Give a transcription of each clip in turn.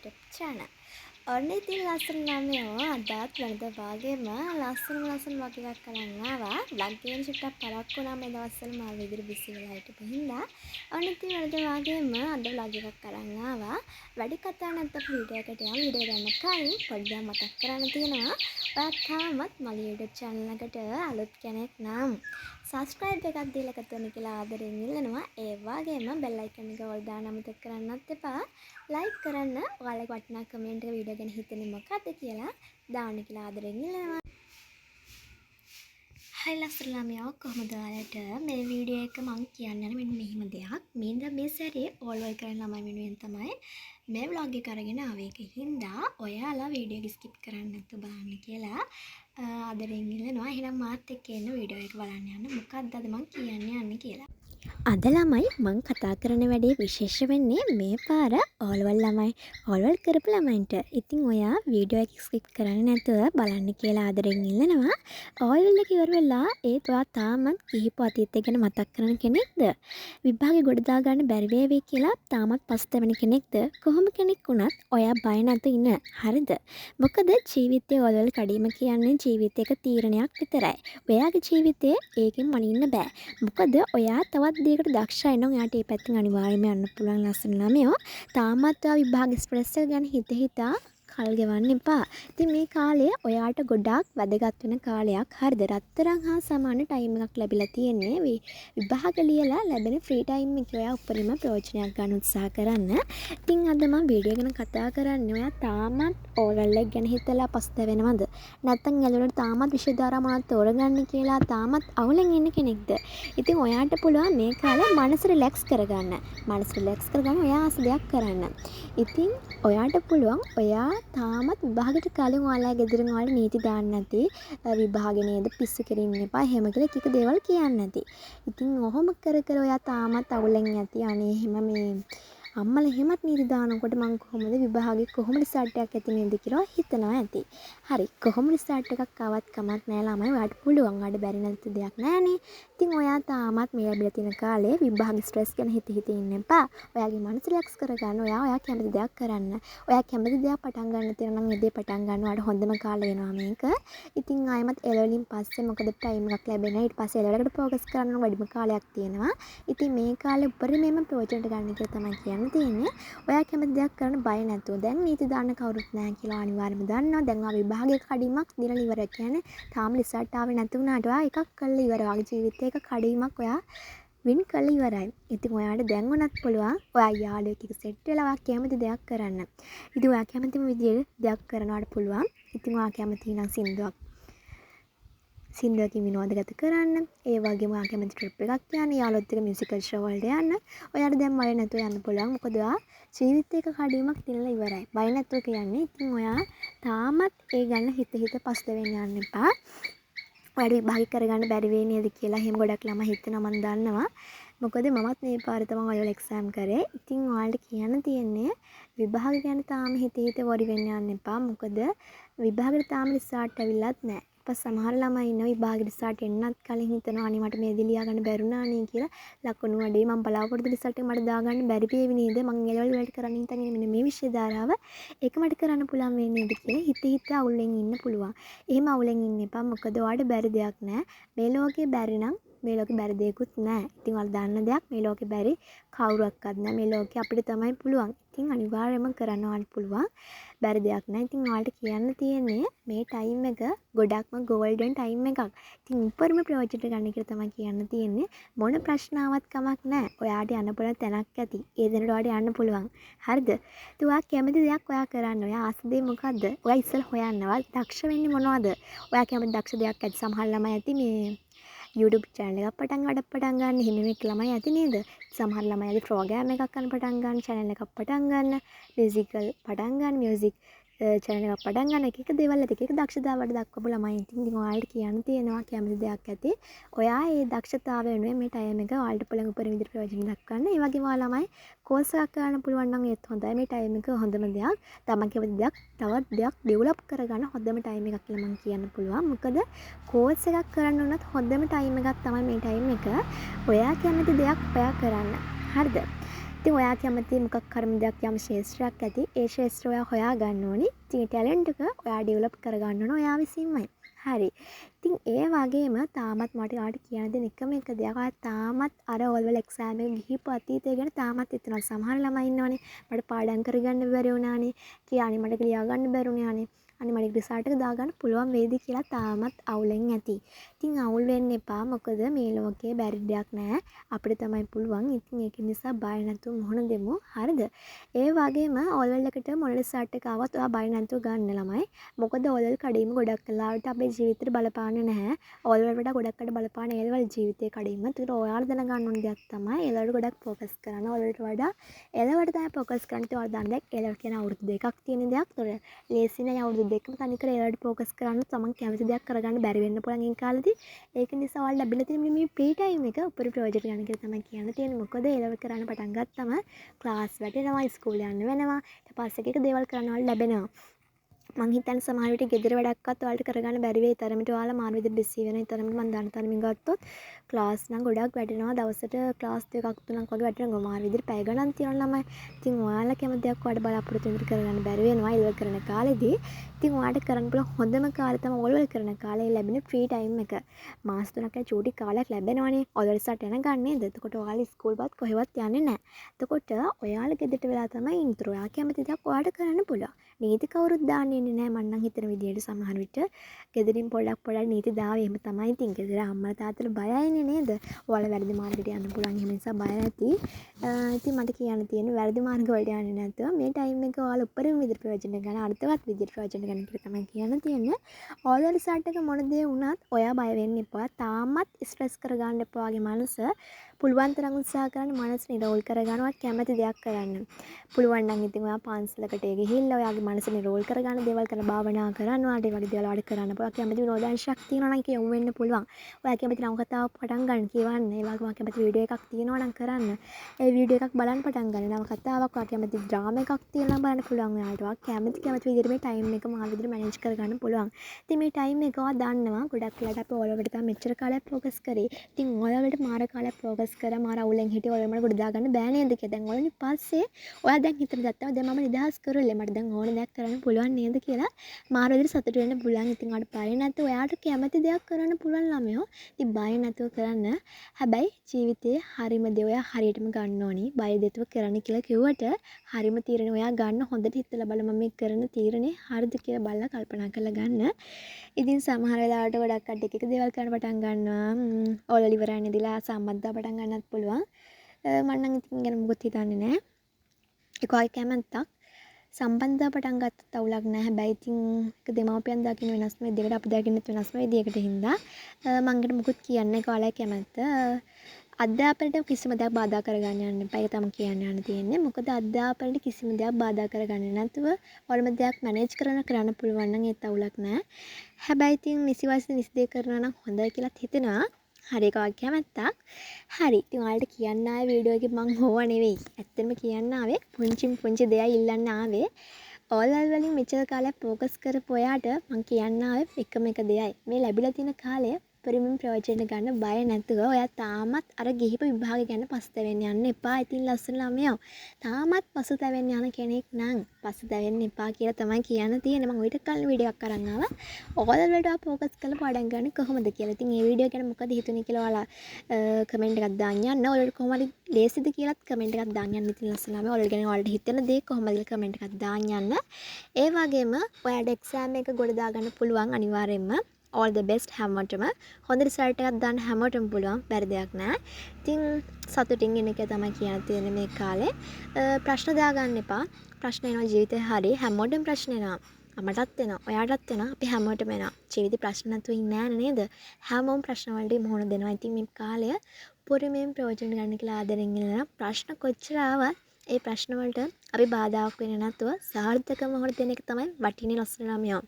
YouTube channel. ඔන්න ඉතින් ලස්සන ළමයෝ අදත් වෙනද වගේම ලස්සන වගේ එකක් කරන්න ආවා. vlog එකෙන් චුට්ටක් පරක්කු වුණා මේ දවස්වල මම විදිහට බිසි වෙලා හිටපු හින්දා. ඔන්න ඉතින් වෙනද වගේම අද vlog එකක් කරන්න ආවා. වැඩි කතා නැත්නම් වීඩියෝ එකට යමු. වීඩියෝ ගන්න කලින් පොඩ්ඩක් මතක් කරන්න තියෙනවා. ඔයාත් තාමත් මගේ YouTube channel එකට අලුත් කෙනෙක් නම් subscribe එකක් දීලා එකතු වෙන්න කියලා ආදරෙන් ඉල්ලනවා. ඒ වගේම bell icon එක වල් දාන්න අමතක කරන්නත් එපා. like කරන්න. ඔයාලගේ වටිනා comment එක වීඩියෝ ගැන හිතන්නේ මොකක්ද කියලා දාන්න කියලා ආදරෙන් ඉල්ලනවා. hi ලස්සන ළමයෝ කොහමද ඔයාලට මේ වීඩියෝ එක මම කියන්න යන මෙන්න මෙහිම දෙයක්. මේ සැරේ ඕල් කරන ළමයි වෙනුවෙන් තමයි මේ vlog එක අරගෙන ආවේ. ඒකින්දා ඔයාලා වීඩියෝ එක skip කරන්න නැතුව බලන්න කියලා ආදරෙන් ඉල්ලනවා. එහෙනම් මාත් එක්ක එන්න වීඩියෝ එක බලන්න යන්න. මොකක්ද අද මම කියන්න යන්නේ කියලා. අද ළමයි මං කතා කරන වැඩේ විශේෂ වෙන්නේ මේ පාර ඕල්වල් ළමයි ඕල්වල් කරපු ළමයින්ට. ඉතින් ඔයා වීඩියෝ එක ස්කිප් කරන්නේ නැතුව බලන්න කියලා ආදරෙන් ඉල්ලනවා. ඕල්වල් එක ඉවර වෙලා ඒත් ඔයා තාමත් කිහිප අතීතය ගැන මතක් කරන කෙනෙක්ද? විභාගේ ගොඩ දා ගන්න බැරි වේවි කියලා තාමත් පස්තවෙන කෙනෙක්ද? කොහොම කෙනෙක් වුණත් ඔයා බය නැතුව ඉන්න. හරිද? මොකද ජීවිතයේ ඕල්වල් කඩීම කියන්නේ ජීවිතයක තීරණයක් විතරයි. ඔයාගේ ජීවිතේ ඒකෙන් මනින්න බෑ. මොකද ඔයා තවත් දෙයකට දක්ෂයි නම් එයාට මේ පැත්තෙන් අනිවාර්යයෙන්ම යන්න පුළුවන් ලස්සන ළමයෝ. තාමත් ඔයා විභාග ස්ට්‍රෙස් එක ගැන හිතා කල් ගෙවන්න එපා. ඉතින් මේ කාලය ඔයාට ගොඩාක් වැදගත් වෙන කාලයක්. හරිද? රත්තරන් හා සමාන ටයිම් එකක් ලැබිලා තියෙන්නේ. විභාග ලියලා ලැබෙන ෆ්‍රී ටයිම් එකේ ඔයා උපරිම ප්‍රයෝජනයක් ගන්න උත්සාහ කරන්න. ඉතින් අද මම වීඩියෝ ගැන කතා කරන්නේ ඔයා තාමත් ඕරල් එක ගැන හිතලා පස්තවෙනවද? නැත්නම් එළවලු තාමත් විෂයධාරා මොනවද තෝරගන්නේ කියලා තාමත් අවුලෙන් ඉන්න කෙනෙක්ද? ඉතින් ඔයාට පුළුවන් මේ කාලේ මනස රිලැක්ස් කරගන්න. මනස රිලැක්ස් කරගන්න ඔයා ආස දෙයක් කරන්න. ඉතින් ඔයාට පුළුවන් ඔයා තාමත් විභාගයට කලින් ඔයාලා ගෙදරින් ඔයාලා නීති දාන්න නැති විභාගෙ නේද පිස්සු කෙරින්න එපා එහෙම කියලා කික දේවල් කියන්නේ නැති. ඉතින් ඔහොම කර ඔයා තාමත් අවුලෙන් ඇති. අනේ එහෙම මේ අම්මලා එහෙමත් නීති දානකොට මං කොහොමද විභාගෙ කොහොම රිසල්ට් එකක් ඇති නේද කියලා හිතනවා ඇති. හරි කොහොම රිසල්ට් එකක් ආවත් කමක් නැහැ ළමයි. ඔයාට පුළුවන්. ඔයාට බැරි නැති දෙයක් නැහනේ. ඉතින් ඔයා තාමත් මේ ලැබිලා තියෙන කාලේ විභාග ස්ට්‍රෙස් ගැන හිත ඉන්න එපා. ඔයාගේ මනස රිලැක්ස් කරගන්න. ඔයා කැමති දෙයක් කරන්න. ඔයා කැමති දෙයක් පටන් ගන්න තියෙනවා නම් ඒ දේ පටන් ගන්න. ඔයාට හොඳම කාලේ වෙනවා මේක. ඉතින් ආයෙමත් එළවලින් පස්සේ මොකද ටයිම් එකක් ලැබෙනවා. ඊට පස්සේ එළවලකට ફોකස් කරන්න වැඩිම කාලයක් තියෙනවා. ඉතින් මේ කාලේ උපරිමයෙන්ම ප්‍රයෝජනට ගන්න කියලා තමයි කියන්නේ. තියෙන්නේ ඔයා කැමති දෙයක් කරන්න බය නැතුව. දැන් නීති දාන්න කවුරුත් නැහැ කියලා අනිවාර්යයෙන්ම දන්නවා. දැන් ආ විභාගයක කඩීමක් දිනලා ඉවරයි. කියන්නේ තාම රිසල්ට් ආවේ නැති වුණාට ඔයා එකක් කළා ඉවරයි. ඔයාගේ ජීවිතේ එක කඩීමක් ඔයා වින් කළා ඉවරයි. ඉතින් ඔයාට දැන් උනත් පුළුවන් ඔයා යාළුවෙක් එක්ක සෙට් වෙලා ඔයා කැමති දෙයක් කරන්න. ඉතින් ඔයා කැමතිම විදිහට දෙයක් කරනවට පුළුවන්. ඉතින් ඔයා කැමති නම් සින්දුවකින් විනෝද ගත කරන්න. ඒ වගේම ඔයා කැමති ට්‍රිප් එකක් යන්න, යාළුවොත් එක්ක මියුසිකල් ෂෝ වලට යන්න. ඔයාට දැන් බය නැතුව යන්න පුළුවන්. මොකද ඔයා ජීවිතේක කඩීමක් දිනලා ඉවරයි. බය නැතුව කියන්නේ. ඉතින් ඔයා තාමත් ඒ ගැන හිත පස්තවෙන්න යන්න එපා. ඔයාට විභාග කරගන්න බැරි වෙයි නේද කියලා එහෙම ගොඩක් ළමයි හිතනවා මම දන්නවා. මොකද මමත් මේ පාර තමයි ඔයවල එක්සෑම් කරේ. ඉතින් ඔයාලට කියන්න තියෙන්නේ විභාග ගැන තාම හිත වොරි වෙන්න යන්න එපා. මොකද විභාගෙට තාම රිසල්ට් ඇවිල්ලත් නැහැ. සමහර ළමයි ඉන්නවා විභාගෙ රිසල්ට් එන්නත් කලින් හිතනවා අනේ මට මේ දේ ලියා ගන්න බැරුණා නේ කියලා. ලකුණු වැඩි මම බලාපොරොත්තු රිසල්ට් එක මට දාගන්න බැරි වේවි නේද? මං එළවලු වලට කරන්න හිතන්නේ මෙන්න මේ විෂය ධාරාව. ඒක මට කරන්න පුළුවන් වෙන්නේ නේද කියලා හිත අවුලෙන් ඉන්න පුළුවන්. එහෙම අවුලෙන් ඉන්න එපා. මොකද ඔයාට බැරි දෙයක් නැහැ. මේ ලෝකේ බැරි නම් මේ ලෝකේ බැරි දෙයක්වත් නැහැ. ඉතින් ඔයාලා දන්න දෙයක් මේ ලෝකේ බැරි කවුරුවක්වත් නැහැ. මේ ලෝකේ අපිට තමයි පුළුවන්. ඉතින් අනිවාර්යයෙන්ම කරන්න ඔයාලට පුළුවන්. බැරි දෙයක් නැහැ. ඉතින් ඔයාලට කියන්න තියෙන්නේ මේ ටයිම් එක ගොඩක්ම ගෝල්ඩන් ටයිම් එකක්. ඉතින් උපරිම ප්‍රයෝජනට ගන්න කියලා තමයි කියන්න තියෙන්නේ. මොන ප්‍රශ්න ආවත් කමක් නැහැ. ඔයාට යන්න පුළුවන් තැනක් ඇති. ඒ දෙනට ඔයාට යන්න පුළුවන්. හරිද? ඉතින් ඔයා කැමති දෙයක් ඔයා කරන්න. ඔයා ආස දෙය මොකද්ද? ඔයා ඉස්සෙල්ලා හොයන්න. ඔයා දක්ෂ වෙන්නේ මොනවද? ඔයා කැමති දක්ෂ දෙයක් ඇති. සමහර ළමයි ඇති මේ YouTube channel එකක් පටන් ගන්න හිමි එක ළමයි ඇති නේද? සමහර ළමයි ඇති ප්‍රෝග්‍රෑම් එකක් කරන්න පටන් ගන්න, channel එකක් පටන් ගන්න, musical පටන් ගන්න, music channel එකක් පටන් ගන්න එක දේවල් ඇති. එක දක්ෂතාවයට දක්වපු ළමයි ඉතින් ඔයාලට කියන්න තියෙනවා කැමති දෙයක් ඇති. ඔයා ඒ දක්ෂතාවය වෙනුවෙන් මේ ටයිම් එක ඔයාලට පුළුවන් උපරිම විදිහට ප්‍රයෝජන දක්වන්න. ඒ වගේම ඔයා ළමයි කෝස් එකක් කරන්න පුළුවන් නම් ඒත් හොඳයි. මේ ටයිම් එක හොඳම දෙයක්. තමන් කැමති දෙයක් තවත් දෙයක් ඩෙවලොප් කරගන්න හොඳම ටයිම් එකක් කියලා මම කියන්න පුළුවන්. මොකද කෝස් එකක් කරන්න උනත් හොඳම ටයිම් එකක් තමයි මේ ටයිම් එක. ඔයා කැමති දෙයක් ඔයා කරන්න. හරිද? ඉතින් ඔයා කැමති මොකක් හරි දෙයක් යම් ශේෂ්ත්‍රයක් ඇති. ඒ ශේෂ්ත්‍රය ඔයා හොයා ගන්න ඕනි. ඉතින් ඒ ටැලන්ට් එක ඔයා ඩෙවලොප් කරගන්න ඕන ඔයා විසින්මයි. හරි. ඉතින් ඒ වගේම තාමත් මට ඔයාලට කියන්න දෙන එකම එක දෙයක්. ඔයා තාමත් අර ඕලෙවල් එක්සෑම් එක ගිහිපු අතීතය ගැන තාමත් හිතනවා. සමහර ළමයි ඉන්නවනේ මට පාඩම් කරගන්න බැරි වුණානේ. කියානේ මට ලියා ගන්න බැරි වුණානේ. අනේ මට රිසල්ට් එක දාගන්න පුළුවන් වේද කියලා තාමත් අවුලෙන් ඇති. ඉතින් අවුල් වෙන්න එපා. මොකද මේ ලෝකේ බැරි දෙයක් නැහැ. අපිට තමයි පුළුවන්. ඉතින් ඒක නිසා බය නැතුව මුහුණ දෙමු. හරිද? ඒ වගේම ඕලෙවල් එකට මොන රිසල්ට් එක ආවත් ඔයා බය නැතුව ගන්න ළමයි. මොකද ඕලෙවල් කඩීම ගොඩක් වෙලාවට අපේ ජීවිතේට බලපාන්නේ නැහැ. ඕලෙවල් වලට ගොඩක් අයට බලපාන ඒලෙවල් ජීවිතේ කඩීම. ඒකට ඔයාලා දැනගන්න ඕන දෙයක් තමයි ඒලෙවල් ගොඩක් ફોකස් කරන්න. ඕලෙවල්ට වඩා ඒලෙවල්ට තමයි ફોකස් කරන්න. ඒත් ඔයාලා දන්නේ ඒලෙවල් කියන අවුරුදු දෙකක් තියෙන දෙයක්. ඒතොර ලේසි නෑ අවුරුදු දෙකම තනිකර ඒලෙවල්ට ફોකස් කරන්න. තමන් කැමති දෙයක් කරගන්න බැරි වෙන්න පුළුවන් ඒ කාලෙදී. ඒක නිසා ඔයාලා ලැබිලා තියෙන මේ ෆ්‍රී ටයිම් එක උපරි ප්‍රොජෙක්ට් ගන්න කියලා තමයි කියන්න තියෙන්නේ. මොකද ඒලෙවල් කරන්න පටන් ගත්තම ක්ලාස් වැටෙනවා, ඉස්කෝලේ යන්න වෙනවා. ඊට පස්සේ එක දේවල් කරන්න ඔයාලා ලැබෙනවා. මං හිතන්නේ සමහර විට ගෙදර වැඩක්වත් ඔයාලට කරගන්න බැරි වෙයි. තරමට ඔයාලා මාන විදිහට බිසි වෙන. ඒ තරමට මං දන්න තරමින් ගත්තොත් ක්ලාස් නම් ගොඩක් වැටෙනවා. දවසට ක්ලාස් දෙකක් තුනක් වගේ වැටෙනවා. මාන විදිහට පැය ගණන් තියන ළමයි. ඉතින් ඔයාලා කැමති දෙයක් ඔයාලට බලාපොරොත්තු වෙන කරගන්න බැරි වෙනවා ඉල්ව කරන කාලෙදී. ඉතින් ඔයාලට කරන්න පුළුවන් හොඳම කාලේ තමයි ඕලෙවල් කරන කාලේ ලැබෙන ෆ්‍රී ටයිම් එක. මාස 3ක් චූටි කාලයක් ලැබෙනවනේ. ඕලෙවල් සට් යන ගන්න නේද? එතකොට ඔයාලා ස්කූල්වත් කොහෙවත් යන්නේ නැහැ. එතකොට ඔයාලා ගෙදරට වෙලා තමයි ඉන්ට්‍රෝ. ඔයා කැමති දෙයක් ඔයාලට කරන්න පුළුවන්. නීති කවුරුත් දාන්නේ නෑ මම නම් හිතන විදියට සමහර විට ගෙදරින් පොඩක් නීති දාවේ එහෙම තමයි ඉතින් ගෙදර අම්මලා තාත්තලා බයයිනේ නේද ඔයාලා වැරදි මාර්ගයට යන්න පුළුවන් එහෙම නිසා බය ඇති ඉතින් මට කියන්න තියෙන්නේ වැරදි මාර්ග වලට යන්නේ නැතුව මේ ටයිම් එක ඔයාලා උපරිම විදිහට ප්‍රයෝජන ගන්න අර්ථවත් විදිහට ප්‍රයෝජන ගන්න කියලා තමයි කියන්න තියෙන්නේ ඔයාලා රිසල්ට් එක මොන දේ වුණත් ඔයා බය වෙන්න එපා තාමත් ස්ට්‍රෙස් කරගන්න එපා වගේ මනස පුළුවන් තරම් උත්සාහ කරන්න මනස නිරෝල් කරගන්නවා කැමති දෙයක් කරන්න පුළුවන් නම් ඉතින් ඔයා පන්සලකට ගිහිල්ලා ඔයාගේ මනස නිරෝල් කරගන්න දේවල් කරලා භාවනා කරනවා ඒ වගේ දේවල් වල කරන්න පුළුවන් කැමති විනෝදාංශයක් තියෙනවා නම් කියමු වෙන්න පුළුවන් ඔයා කැමති නම් කතාවක් පටන් ගන්න කියවන්න ඒ වගේම ඔයා කැමති වීඩියෝ එකක් තියෙනවා නම් කරන්න ඒ වීඩියෝ එකක් බලන්න පටන් ගන්න නම් කතාවක් ඔයා කැමති ඩ්‍රාමා එකක් තියෙනවා බලන්න පුළුවන් ඔයාලට ඔයා කැමති විදිහට මේ ටයිම් එක මාර විදිහට මැනේජ් කරගන්න පුළුවන් ඉතින් මේ ටයිම් එක ඔයා දන්නවා ගොඩක් වෙලාවට අපි ඕලෙවල්ට තමයි මෙච්චර කාලයක් ફોකස් කරේ ඉතින් ඕලෙවල්ට මාර කාලයක් ફોකස් කරා මාර අවුලෙන් හිටිය ඔයාලා මට ගොඩ දාගන්න බෑ නේද කියලා දැන් ඔයාලනි පස්සේ ඔයා දැන් හිතන ගත්තා දැන් මම නිදහස් කරොල්ලේ මට දැන් ඕන දෙයක් කරන්න පුළුවන් නේද කියලා මාර විදිහට සතුටු වෙන්න පුළුවන් ඉතින් ඔයාලට බය නැතුව ඔයාලට කැමති දෙයක් කරන්න පුළුවන් ළමයෝ ඉතින් බය නැතුව කරන්න හැබැයි ජීවිතේ හරිම දේ ඔයා හරියටම ගන්න ඕනි බය දෙතුව කරන්න කියලා කිව්වට හරිම තීරණේ ඔයා ගන්න හොඳට හිතලා බලන්න මම මේ කරන තීරණේ හරිද කියලා බලලා කල්පනා කරලා ගන්න ඉතින් සමහර වෙලාවට ගොඩක් කඩ එක දේවල් කරන්න පටන් ගන්නවා ඕලෙවල් ඉවරයි නේදලා සම්බන්ධව පටන් ගන්නත් පුළුවන් මම නම් ඉතින් ගැන මොකුත් හිතන්නේ නැහැ ඒක ඔය කැමැත්තක් සම්බන්ධව පටන් ගත්තත් අවුලක් නැහැ හැබැයි ඉතින් ඒක දෙමාපියන් දකින්න වෙනස්ම විදිහකට අපි දකින්නත් වෙනස්ම විදිහකට හින්දා මම ගැන මොකුත් කියන්නේ ඒක ඔයාලගේ කැමැත්ත අධ්‍යාපනයට කිසිම දෙයක් බාධා කරගන්න යන්න එපා. ඒක තමයි කියන්න යන්න තියෙන්නේ. මොකද අධ්‍යාපනයට කිසිම දෙයක් බාධා කරගන්නේ නැතුව ඕනම දෙයක් මැනේජ් කරන්න පුළුවන් නම් ඒත් අවුලක් නැහැ. හැබැයි ඉතින් නිසි වයසේ නිසි දේ කරනවා නම් හොඳයි කියලාත් හිතෙනවා. හරි එක වගේ කැමැත්තක්. හරි. ඉතින් ඔයාලට කියන්න ආවේ වීඩියෝ එකේ මං හොව නෙවෙයි. ඇත්තටම කියන්න ආවේ පුංචි දෙයක් ඉල්ලන්න ආවේ. ඕලෙවල් වලින් මෙච්චර කාලයක් ફોකස් කරපු ඔයාට මං කියන්න ආවේ එකම එක දෙයයි. මේ ලැබිලා තියෙන කාලය පරිමම ප්‍රයෝජන ගන්න බය නැතුව ඔයා තාමත් අර ගිහිප විභාගය ගැන පස්තැවෙන්න යන්න එපා. ඉතින් ලස්සන ළමයෝ තාමත් පසුතැවෙන්න යන කෙනෙක් නම් පසුතැවෙන්න එපා කියලා තමයි කියන්න තියෙන්නේ. මම ඊට කලින් වීඩියෝ එකක් අරන් ආවා. ඕලෙවල් වලට ફોකස් කරලා පාඩම් ගන්න කොහොමද කියලා. ඉතින් මේ වීඩියෝ ගැන මොකද හිතුනේ කියලා ඔයාලා කමෙන්ට් එකක් දාන්න යන්න. ඔයාලට කොහොමද ලේසිද කියලාත් කමෙන්ට් එකක් දාන්න යන්න. ඉතින් ලස්සන ළමයෝ ඔයාලා ගැන ඔයාලට හිතෙන දේ කොහොමද කියලා කමෙන්ට් එකක් දාන්න යන්න. ඒ වගේම ඔයාලට එක්සෑම් එක ගොඩ දාගන්න පුළුවන් අනිවාර්යෙන්ම. all the best හැමෝටම හොඳ රිසල්ට් එකක් දාන්න හැමෝටම පුළුවන් බැරි දෙයක් නෑ. ඉතින් සතුටින් ඉන්න එක තමයි කියන්න තියෙන්නේ මේ කාලේ. ප්‍රශ්න දාගන්න එපා. ප්‍රශ්න එනවා ජීවිතේ හරි හැමෝටම ප්‍රශ්න එනවා. මටත් එනවා, ඔයාටත් එනවා, අපි හැමෝටම එනවා. ජීවිතේ ප්‍රශ්න නැතුව ඉන්නේ නෑ නේද? හැමෝම ප්‍රශ්න වලට මුහුණ දෙනවා. ඉතින් මේ කාලය පොරිමෙන් ප්‍රයෝජන ගන්න කියලා ආදරෙන් ඉන්නවා. ප්‍රශ්න කොච්චර ආවත් ඒ ප්‍රශ්න වලට අපි බාධාක් වෙන්නේ නැතුව සාර්ථකව මොහොත දෙන එක තමයි වටිනේ ලස්සන ළමයෝ.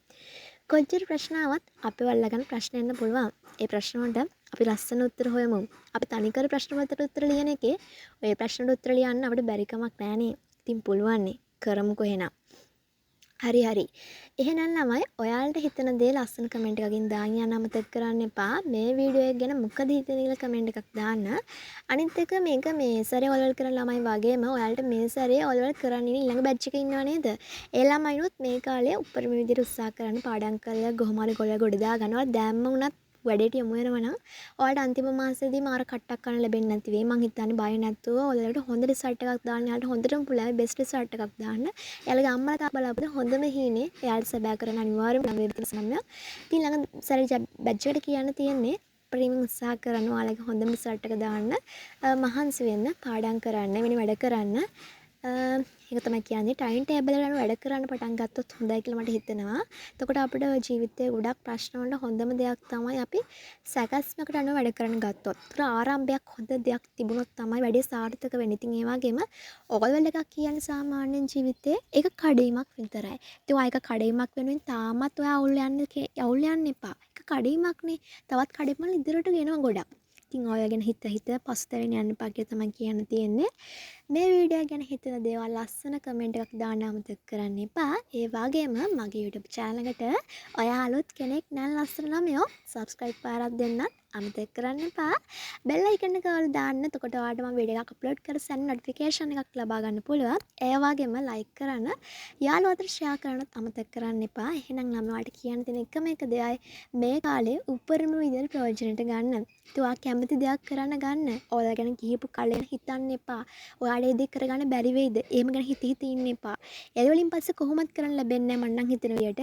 කොච්චර ප්‍රශ්න ආවත් අපේ වල්ලගන්න ප්‍රශ්න එන්න පුළුවන්. ඒ ප්‍රශ්න වලට අපි ලස්සන උත්තර හොයමු. අපි තනිකර ප්‍රශ්න වලට උත්තර ලියන එකේ ඔය ප්‍රශ්නට උත්තර ලියන්න අපිට බැරි කමක් නැහනේ. ඉතින් පුළුවන් නේ. කරමුකෝ එහෙනම්. හරි හරි. එහෙනම් ළමයි ඔයාලට හිතන දේ ලස්සන කමෙන්ට් එකකින් දාන්න යන්න අමතක කරන්න එපා. මේ වීඩියෝ එක ගැන මොකද හිතන්නේ කියලා කමෙන්ට් එකක් දාන්න. අනිත් එක මේක මේ සැරේ ඔලවල් කරන ළමයි වගේම ඔයාලට මේ සැරේ ඔලවල් කරන්න ඉන්න ඊළඟ බැච් එකේ ඉන්නව නේද? ඒ ළමයිනුත් මේ කාලේ උපරිම විදිහට උත්සාහ කරන්න පාඩම් කරලා කොහොම හරි ගොඩ ගොඩ දා ගන්නවා. දැම්ම උනත් වැඩේට යමු වෙනවා නම් ඔයාලට අන්තිම මාසෙදී මාර කට්ටක් ගන්න ලැබෙන්නේ නැති වෙයි. මං හිතන්නේ බය නැතුව ඔයාලට හොඳ රිසල්ට් එකක් දාන්න. යාලට හොඳටම පුළුවන් බෙස්ට් රිසල්ට් එකක් දාන්න. එයාලගේ අම්මලා තාත්තලා බලාපොරොත්තු හොඳම හීනේ එයාලට සබෑ කරන අනිවාර්යයෙන්ම නම් වේවිත සමයක්. ඉතින් ළඟ සැරේ බැච් එකට කියන්න තියෙන්නේ ප්‍රීමියම් උත්සාහ කරන ඔයාලගේ හොඳම රිසල්ට් එක දාන්න. මහන්සි වෙන්න, පාඩම් කරන්න, වෙන වැඩ කරන්න. ඒක තමයි කියන්නේ ටයිම් ටේබල් එක වැඩ කරන්න පටන් ගත්තොත් හොඳයි කියලා මට හිතෙනවා. එතකොට අපිට ජීවිතේ ගොඩක් ප්‍රශ්න වලට හොඳම දෙයක් තමයි අපි සැකස්මකට අනුව වැඩ කරන්න ගත්තොත්. ඒක ආරම්භයක් හොඳ දෙයක් තිබුණොත් තමයි වැඩේ සාර්ථක වෙන්නේ. ඉතින් ඒ වගේම ඔයගොල්ලෝ එකක් කියන්නේ සාමාන්‍යයෙන් ජීවිතේ ඒක කඩේමක් විතරයි. ඉතින් ඔයා ඒක කඩේමක් වෙනුවෙන් තාමත් ඔයා අවුල් යන්න එපා. ඒක කඩේමක්නේ. තවත් කඩේමල් ඉදිරියට ගෙනවා ගොඩක්. ඉතින් ඔය ගැන හිත පස්තවෙන් යන්න එපා කියලා තමයි කියන්න තියෙන්නේ. මේ වීඩියෝ ගැන හිතන දේවල් ලස්සන කමෙන්ට් එකක් දාන්න අමතක කරන්න එපා. ඒ වගේම මගේ YouTube channel එකට ඔයා අලුත් කෙනෙක් නම් ලස්සන ළමයෝ subscribe පාරක් දෙන්නත් අමතක කරන්න එපා. bell icon එක ඔයාලා දාන්න. එතකොට ඔයාලට මම වීඩියෝ එකක් අප්ලෝඩ් කර සැන් notification එකක් ලබා ගන්න පුළුවන්. ඒ වගේම like කරන්න, යාළුවන්ට share කරන්නත් අමතක කරන්න එපා. එහෙනම් ළමයි ඔයාලට කියන්න තියෙන එකම එක දෙයයි මේ කාලේ උපරිම විදිහට ප්‍රයෝජනට ගන්න. ඉතින් ඔයා කැමති දෙයක් කරන්න ගන්න. ඔයාලා ගැන කියපු කලෙන් හිතන්න එපා. ඔයාලා ඒ දේ කරගන්න බැරි වෙයිද? එහෙම ගැන හිත ඉන්න එපා. ඒ වලින් පස්සේ කොහොමත් කරන්න ලැබෙන්නේ නැහැ මම නම් හිතන විදියට.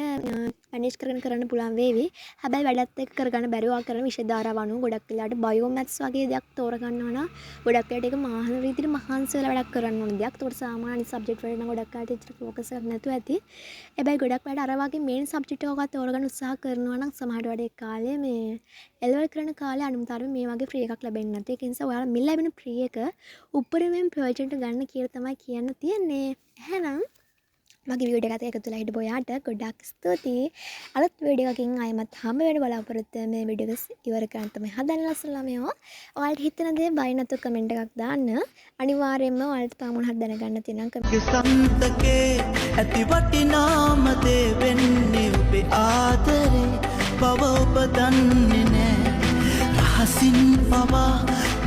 මැනේජ් කරන්න පුළුවන් වේවි. හැබැයි වැඩත් එක්ක කරගන්න බැරිව කරන විෂය ධාරාව අනුව ගොඩක් වෙලාවට බයෝමැත්ස් වගේ දෙයක් තෝරගන්නවා නම් ගොඩක් වෙලාවට ඒක මහාන රීතියට මහන්සි වෙලා වැඩක් කරන්න ඕන දෙයක්. ඒකට සාමාන්‍ය සබ්ජෙක්ට් වලට නම් ගොඩක් වෙලාවට ඉතින් ફોකස් එකක් නැතුව ඇති. හැබැයි ගොඩක් වෙලාවට අර වගේ මේන් සබ්ජෙක්ට් එකක් තෝරගන්න උත්සාහ කරනවා නම් සමහරට වැඩේ කාලේ මේ එල්වල් කරන කාලේ අනුතරම මේ වගේ ෆ්‍රී එකක් ලැබෙන්නේ නැති. ඒක නිසා ඔයාලා මිල ලැබෙන ෆ්‍රී එක උපරිමයෙන් ප්‍රයෝජනට ගන්න කියලා තමයි කියන්න තියෙන්නේ. එහෙනම් මගේ වීඩියෝ එකට එකතු වෙලා හිටපු ඔයාට ගොඩක් ස්තුතියි. අලුත් වීඩියෝ එකකින් ආයෙමත් හම්බ වෙන්න බලාපොරොත්තු වෙන මේ වීඩියෝ එක ඉවර කරන්න තමයි හදන්න ලස්සන ළමයෝ. ඔයාලට හිතන දේ බය නැතුව කමෙන්ට් එකක් දාන්න. අනිවාර්යයෙන්ම ඔයාලට තාම මොනවද දැනගන්න තියෙනවා කමෙන්ට් සන්තකේ ඇති වටිනාම දේ වෙන්නේ ඔබේ ආදරේ. බව ඔබ දන්නේ නෑ. රහසින් පවා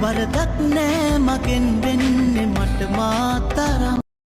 වරදක් නෑ මගෙන් වෙන්නේ මට මාතරම්.